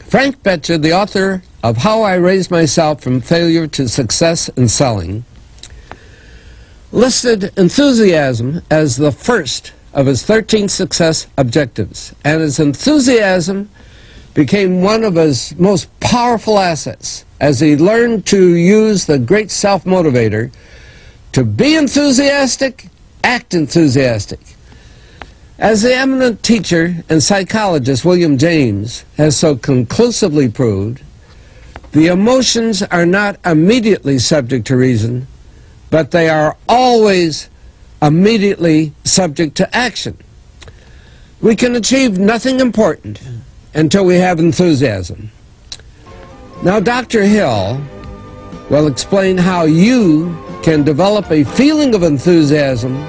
Frank Betcher, the author of How I Raised Myself from Failure to Success in Selling, listed enthusiasm as the first of his 13 success objectives, and his enthusiasm became one of his most powerful assets as he learned to use the great self-motivator to be enthusiastic, act enthusiastic. As the eminent teacher and psychologist William James has so conclusively proved, the emotions are not immediately subject to reason, but they are always immediately subject to action. We can achieve nothing important until we have enthusiasm. Now, Dr. Hill will explain how you can develop a feeling of enthusiasm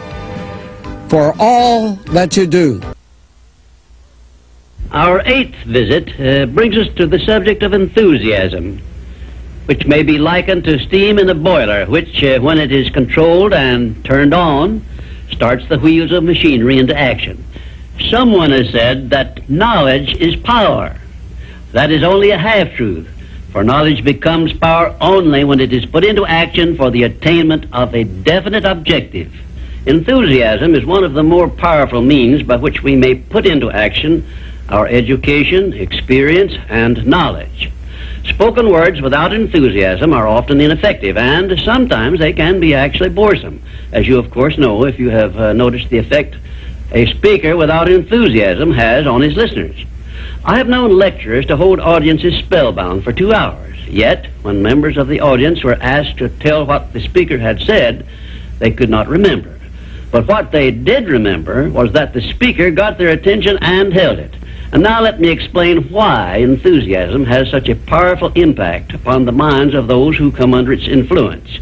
for all that you do. Our 8th visit brings us to the subject of enthusiasm, which may be likened to steam in a boiler, which, when it is controlled and turned on, starts the wheels of machinery into action. Someone has said that knowledge is power. That is only a half-truth, for knowledge becomes power only when it is put into action for the attainment of a definite objective. Enthusiasm is one of the more powerful means by which we may put into action our education, experience, and knowledge. Spoken words without enthusiasm are often ineffective, and sometimes they can be actually boresome, as you of course know if you have noticed the effect a speaker without enthusiasm has on his listeners. I have known lecturers to hold audiences spellbound for 2 hours, yet when members of the audience were asked to tell what the speaker had said, they could not remember. But what they did remember was that the speaker got their attention and held it. And now let me explain why enthusiasm has such a powerful impact upon the minds of those who come under its influence.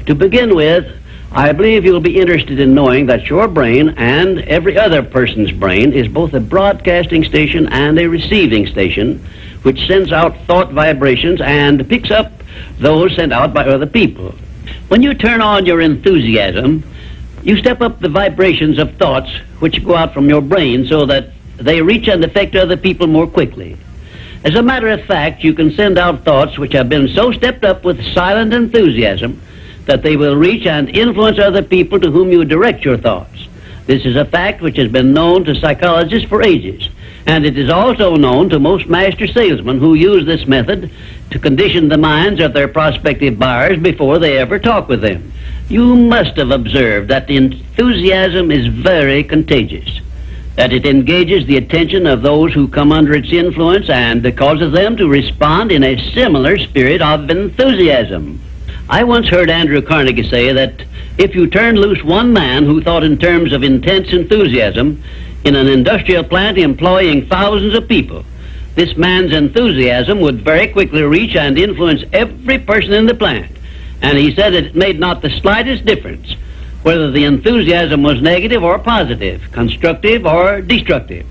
To begin with, I believe you'll be interested in knowing that your brain and every other person's brain is both a broadcasting station and a receiving station, which sends out thought vibrations and picks up those sent out by other people. When you turn on your enthusiasm, you step up the vibrations of thoughts which go out from your brain so that they reach and affect other people more quickly. As a matter of fact, you can send out thoughts which have been so stepped up with silent enthusiasm that they will reach and influence other people to whom you direct your thoughts. This is a fact which has been known to psychologists for ages, and it is also known to most master salesmen who use this method to condition the minds of their prospective buyers before they ever talk with them. You must have observed that enthusiasm is very contagious, that it engages the attention of those who come under its influence and causes them to respond in a similar spirit of enthusiasm. I once heard Andrew Carnegie say that if you turned loose one man who thought in terms of intense enthusiasm in an industrial plant employing thousands of people, this man's enthusiasm would very quickly reach and influence every person in the plant. And he said that it made not the slightest difference whether the enthusiasm was negative or positive, constructive or destructive.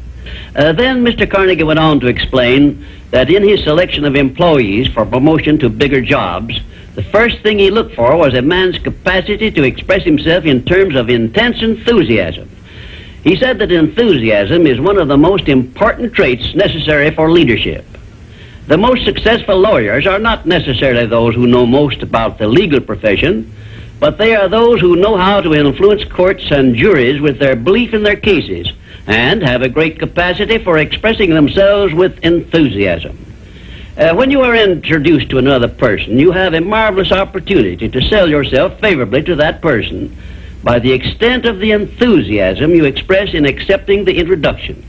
Then Mr. Carnegie went on to explain that in his selection of employees for promotion to bigger jobs, the first thing he looked for was a man's capacity to express himself in terms of intense enthusiasm. He said that enthusiasm is one of the most important traits necessary for leadership. The most successful lawyers are not necessarily those who know most about the legal profession, but they are those who know how to influence courts and juries with their belief in their cases and have a great capacity for expressing themselves with enthusiasm. When you are introduced to another person, you have a marvelous opportunity to sell yourself favorably to that person by the extent of the enthusiasm you express in accepting the introduction.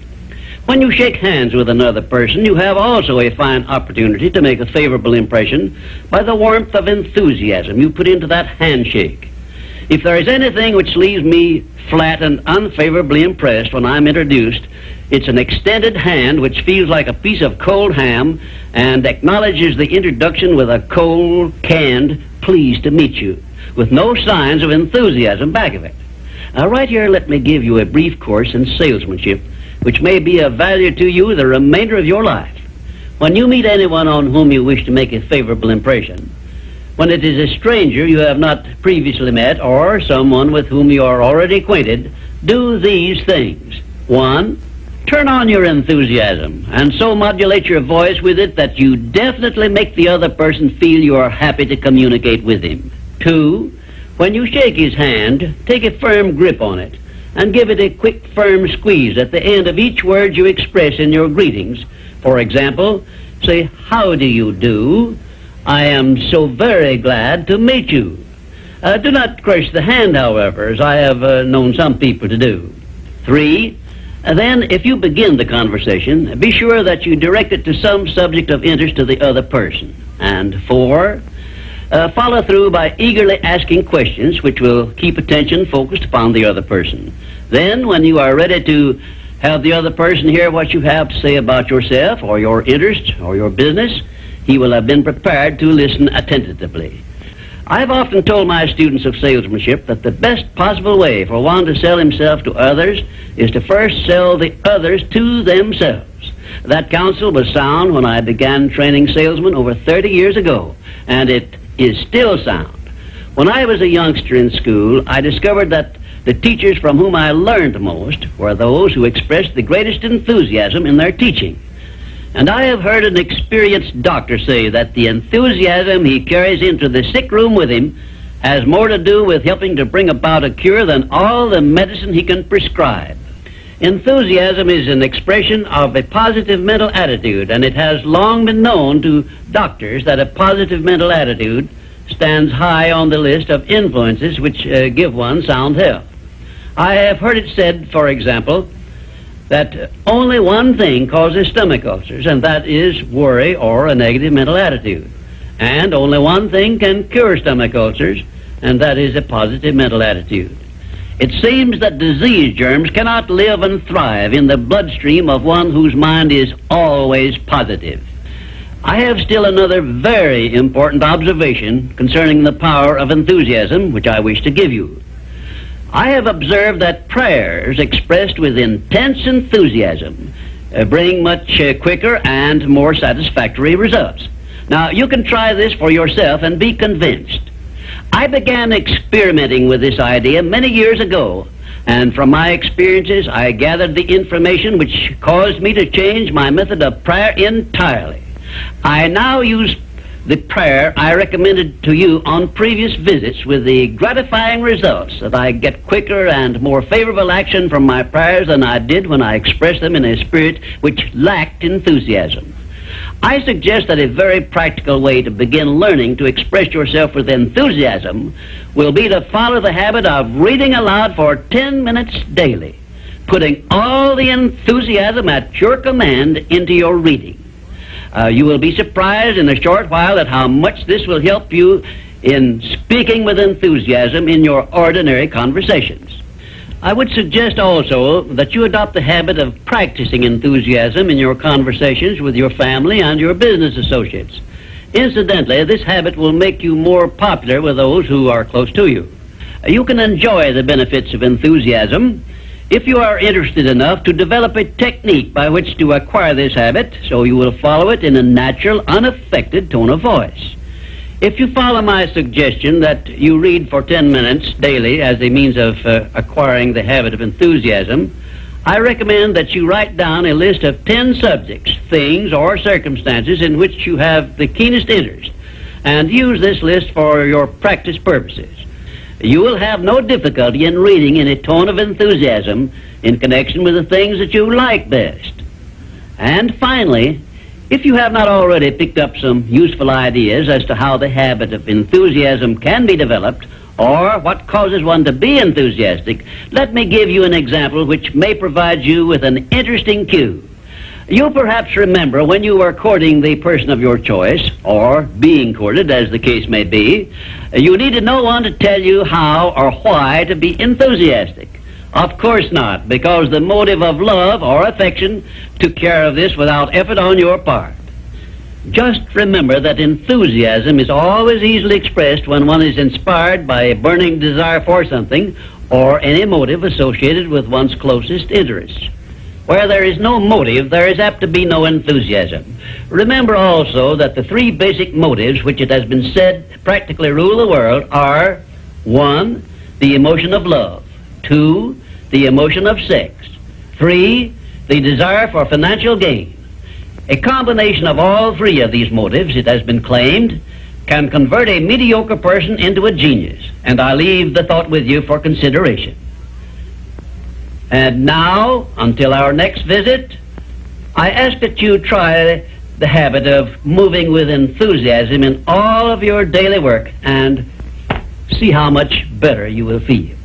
When you shake hands with another person, you have also a fine opportunity to make a favorable impression by the warmth of enthusiasm you put into that handshake. If there is anything which leaves me flat and unfavorably impressed when I'm introduced, it's an extended hand which feels like a piece of cold ham and acknowledges the introduction with a cold, canned, pleased to meet you, with no signs of enthusiasm back of it. Now, right here, let me give you a brief course in salesmanship, which may be of value to you the remainder of your life. When you meet anyone on whom you wish to make a favorable impression, when it is a stranger you have not previously met or someone with whom you are already acquainted, do these things. 1, Turn on your enthusiasm and so modulate your voice with it that you definitely make the other person feel you are happy to communicate with him. 2, when you shake his hand, take a firm grip on it and give it a quick, firm squeeze at the end of each word you express in your greetings. For example, say, "How do you do? I am so very glad to meet you." Do not crush the hand, however, as I have known some people to do. 3, then, if you begin the conversation, be sure that you direct it to some subject of interest to the other person. And 4, follow through by eagerly asking questions which will keep attention focused upon the other person. Then, when you are ready to have the other person hear what you have to say about yourself or your interest or your business, he will have been prepared to listen attentively. I've often told my students of salesmanship that the best possible way for one to sell himself to others is to first sell the others to themselves. That counsel was sound when I began training salesmen over 30 years ago, and it is still sound. When I was a youngster in school, I discovered that the teachers from whom I learned most were those who expressed the greatest enthusiasm in their teaching. And I have heard an experienced doctor say that the enthusiasm he carries into the sick room with him has more to do with helping to bring about a cure than all the medicine he can prescribe. Enthusiasm is an expression of a positive mental attitude, and it has long been known to doctors that a positive mental attitude stands high on the list of influences which give one sound health. I have heard it said, for example, that only one thing causes stomach ulcers, and that is worry or a negative mental attitude. And only one thing can cure stomach ulcers, and that is a positive mental attitude. It seems that disease germs cannot live and thrive in the bloodstream of one whose mind is always positive. I have still another very important observation concerning the power of enthusiasm, which I wish to give you. I have observed that prayers expressed with intense enthusiasm bring much quicker and more satisfactory results. Now, you can try this for yourself and be convinced. I began experimenting with this idea many years ago, and from my experiences, I gathered the information which caused me to change my method of prayer entirely. I now use the prayer I recommended to you on previous visits with the gratifying results that I get quicker and more favorable action from my prayers than I did when I expressed them in a spirit which lacked enthusiasm. I suggest that a very practical way to begin learning to express yourself with enthusiasm will be to follow the habit of reading aloud for 10 minutes daily, putting all the enthusiasm at your command into your reading. You will be surprised in a short while at how much this will help you in speaking with enthusiasm in your ordinary conversations. I would suggest also that you adopt the habit of practicing enthusiasm in your conversations with your family and your business associates. Incidentally, this habit will make you more popular with those who are close to you. You can enjoy the benefits of enthusiasm if you are interested enough to develop a technique by which to acquire this habit, so you will follow it in a natural, unaffected tone of voice. If you follow my suggestion that you read for 10 minutes daily as a means of acquiring the habit of enthusiasm, I recommend that you write down a list of 10 subjects, things, or circumstances in which you have the keenest interest, and use this list for your practice purposes. You will have no difficulty in reading in a tone of enthusiasm in connection with the things that you like best. And finally, if you have not already picked up some useful ideas as to how the habit of enthusiasm can be developed, or what causes one to be enthusiastic, let me give you an example which may provide you with an interesting cue. You perhaps remember when you were courting the person of your choice, or being courted, as the case may be, you needed no one to tell you how or why to be enthusiastic. Of course not, because the motive of love or affection took care of this without effort on your part. Just remember that enthusiasm is always easily expressed when one is inspired by a burning desire for something or any motive associated with one's closest interests. Where there is no motive, there is apt to be no enthusiasm. Remember also that the three basic motives which it has been said practically rule the world are: 1, the emotion of love; 2, the emotion of sex; 3, the desire for financial gain. A combination of all three of these motives, it has been claimed, can convert a mediocre person into a genius, and I leave the thought with you for consideration. And now, until our next visit, I ask that you try the habit of moving with enthusiasm in all of your daily work and see how much better you will feel.